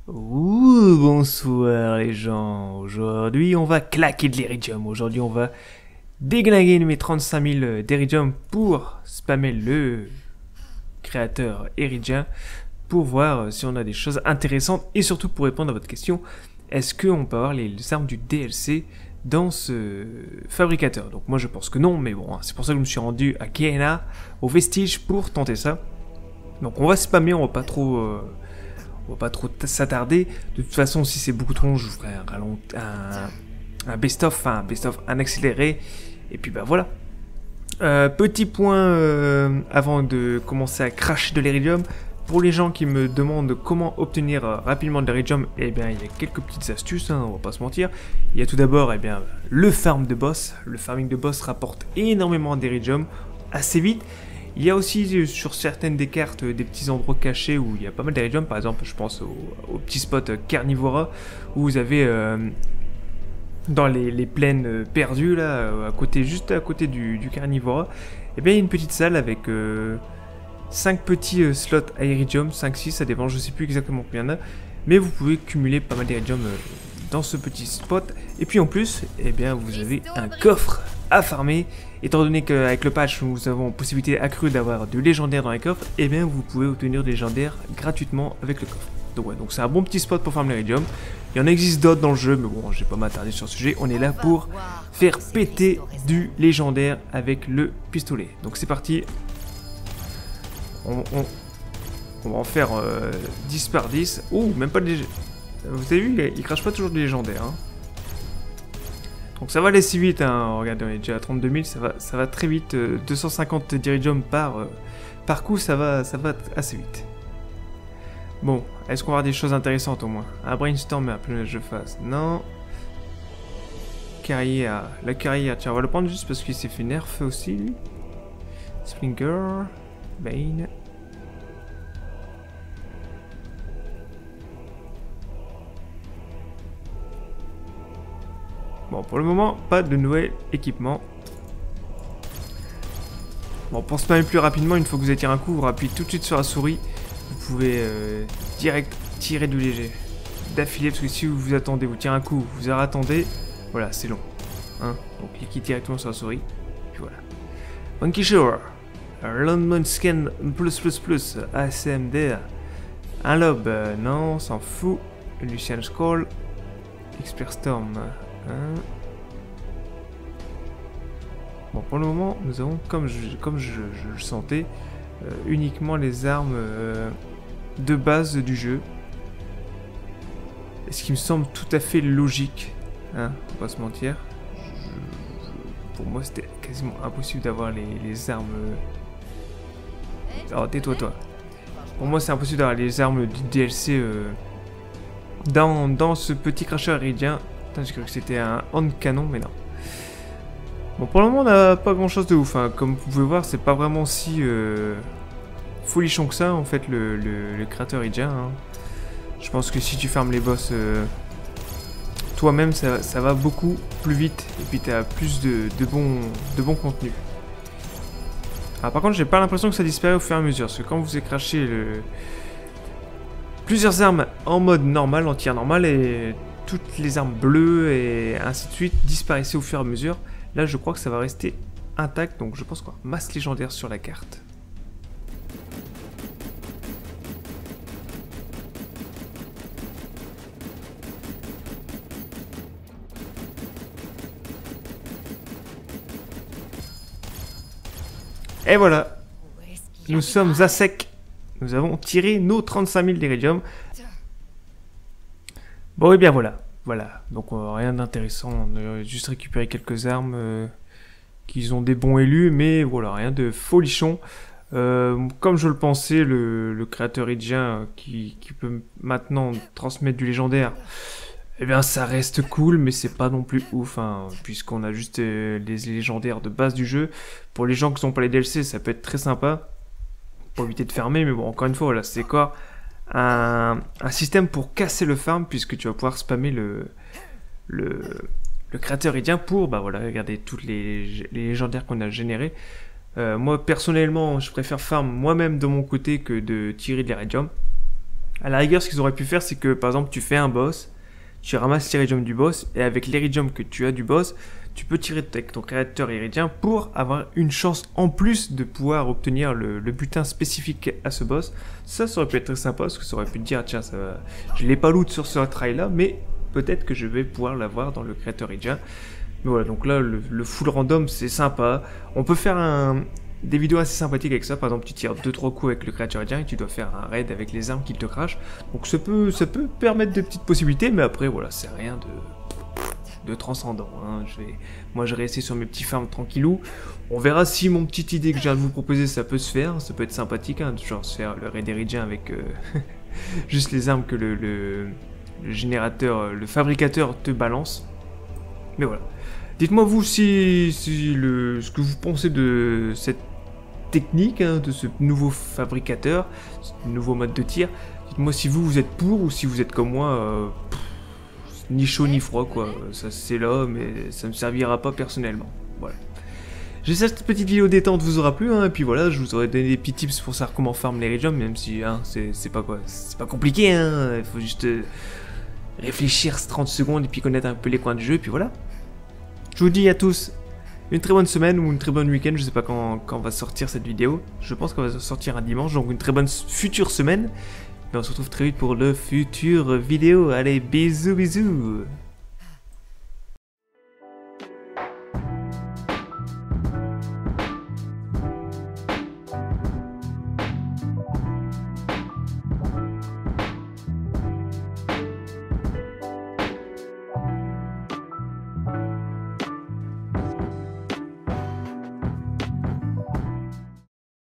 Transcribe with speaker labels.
Speaker 1: Ouh, bonsoir les gens. Aujourd'hui, on va claquer de l'Iridium. Aujourd'hui, on va déglinguer mes 35 000 d'Iridium pour spammer le créateur Iridien pour voir si on a des choses intéressantes et surtout pour répondre à votre question, est-ce qu'on peut avoir les armes du DLC dans ce fabricateur? Donc moi je pense que non, mais bon, c'est pour ça que je me suis rendu à Gehenna, au Vestige, pour tenter ça. Donc on va spammer, on va pas trop s'attarder. De toute façon, si c'est beaucoup trop long, je vous ferai un best-of, un accéléré. Et puis bah voilà. Petit point avant de commencer à cracher de l'Iridium. Pour les gens qui me demandent comment obtenir rapidement de l'Iridium, eh bien il y a quelques petites astuces, hein, on va pas se mentir. Il y a tout d'abord eh bien, le farm de boss. Le farming de boss rapporte énormément d'Iridium assez vite. Il y a aussi sur certaines des cartes des petits endroits cachés où il y a pas mal d'Iridium. Par exemple, je pense au petit spot Carnivora où vous avez dans les plaines perdues là, juste à côté du Carnivora, et bien il y a une petite salle avec 5 petits slots à Iridium, 5-6, ça dépend, je sais plus exactement combien il y en a, mais vous pouvez cumuler pas mal d'Iridium dans ce petit spot. Et puis en plus, eh bien vous avez un coffre à farmer. Étant donné qu'avec le patch nous avons possibilité accrue d'avoir du légendaire dans les coffres, eh bien vous pouvez obtenir des légendaires gratuitement avec le coffre. Donc ouais, donc c'est un bon petit spot pour farmer l'Iridium. Il y en existe d'autres dans le jeu, mais bon, je vais pas m'attarder sur ce sujet. On est là pour faire péter du légendaire avec le pistolet. Donc c'est parti. On va en faire 10 par 10. Oh, même pas de légendaire. Vous avez vu, il crache pas toujours de légendaire. Hein. Donc ça va aller si vite. Hein. Regardez, on est déjà à 32 000. Ça va très vite. 250 d'Iridium par coup, ça va assez vite. Bon, est-ce qu'on va avoir des choses intéressantes au moins? Un brainstorm et un plumage de face? Non. Carrière. La carrière, tiens, on va le prendre juste parce qu'il s'est fait nerf aussi, lui. Springer. Bane. Bon, pour le moment, pas de nouvel équipement. Bon, pour spammer plus rapidement, une fois que vous avez tiré un coup, vous appuyez tout de suite sur la souris. Vous pouvez direct tirer du léger. D'affilée, parce que si vous attendez, vous tirez un coup, vous attendez, voilà, c'est long. Hein, donc cliquez directement sur la souris. Puis voilà. Monkey Shower. Landman Scan plus ASMD. Un lob, non, on s'en fout. Lucian Scroll. Expert Storm. Hein. Bon, pour le moment, nous avons, comme je le sentais, uniquement les armes de base du jeu. Ce qui me semble tout à fait logique. Hein, on va pas se mentir. Pour moi, c'était quasiment impossible d'avoir les armes... Alors, tais-toi, toi. Pour moi, c'est impossible d'avoir les armes du DLC dans ce petit cracheur iridien. J'ai cru que c'était un hand canon, mais non. Bon, pour le moment, on n'a pas grand-chose de ouf. Hein. Comme vous pouvez voir, c'est pas vraiment si folichon que ça, en fait, le créateur iridien. Hein. Je pense que si tu fermes les boss toi-même, ça va beaucoup plus vite. Et puis, tu as plus de bons contenus. Alors, par contre, j'ai pas l'impression que ça disparaît au fur et à mesure. Parce que quand vous avez craché plusieurs armes en mode normal, en tir normal, et toutes les armes bleues et ainsi de suite disparaissaient au fur et à mesure. Là, je crois que ça va rester intact. Donc, je pense qu'on va masse légendaire sur la carte. Et voilà, nous sommes à sec. Nous avons tiré nos 35 000 d'Iridium. Bon, et bien voilà. Voilà, donc rien d'intéressant. On a juste récupéré quelques armes qui ont des bons élus, mais voilà, rien de folichon. Comme je le pensais, le créateur iridien qui peut maintenant transmettre du légendaire, eh bien ça reste cool, mais c'est pas non plus ouf, hein, puisqu'on a juste les légendaires de base du jeu. Pour les gens qui n'ont pas les DLC, ça peut être très sympa, pour éviter de fermer, mais bon, encore une fois, voilà, c'est quoi un système pour casser le farm, puisque tu vas pouvoir spammer le créateur iridien pour, bah voilà, regarder toutes les légendaires qu'on a générés. Moi, personnellement, je préfère farm moi-même de mon côté que de tirer de l'Iridium. À la rigueur, ce qu'ils auraient pu faire, c'est que par exemple, tu fais un boss, tu ramasses l'Iridium du boss, et avec l'Iridium que tu as du boss, tu peux tirer avec ton créateur iridien pour avoir une chance en plus de pouvoir obtenir le butin spécifique à ce boss. Ça aurait pu être très sympa, parce que ça aurait pu te dire, tiens, ça va... je l'ai pas loot sur ce try là, mais peut-être que je vais pouvoir l'avoir dans le créateur iridien. Mais voilà, donc là, le full random, c'est sympa. On peut faire des vidéos assez sympathiques avec ça. Par exemple, tu tires 2-3 coups avec le créateur iridien et tu dois faire un raid avec les armes qu'il te crache. Donc ça peut permettre de petites possibilités, mais après, voilà, c'est rien de transcendant. Hein. Moi, je vais rester sur mes petits farms tranquillou. On verra si mon petite idée que je viens de vous proposer, ça peut se faire. Ça peut être sympathique, hein, genre se faire le raid iridien avec juste les armes que le générateur, le fabricateur te balance. Mais voilà. Dites-moi vous ce que vous pensez de cette technique, hein, de ce nouveau fabricateur, ce nouveau mode de tir. Dites-moi si vous êtes pour ou si vous êtes comme moi, ni chaud ni froid quoi. Ça c'est là, mais ça me servira pas personnellement. Voilà. J'espère que cette petite vidéo détente vous aura plu, hein, et puis voilà, je vous aurais donné des petits tips pour savoir comment farm l'Iridium, même si hein, c'est pas compliqué, hein, il faut juste réfléchir 30 secondes et puis connaître un peu les coins du jeu, et puis voilà. Je vous dis à tous une très bonne semaine ou une très bonne week-end, je sais pas quand va sortir cette vidéo. Je pense qu'on va sortir un dimanche, donc une très bonne future semaine. Mais on se retrouve très vite pour le futur vidéo. Allez, bisous bisous.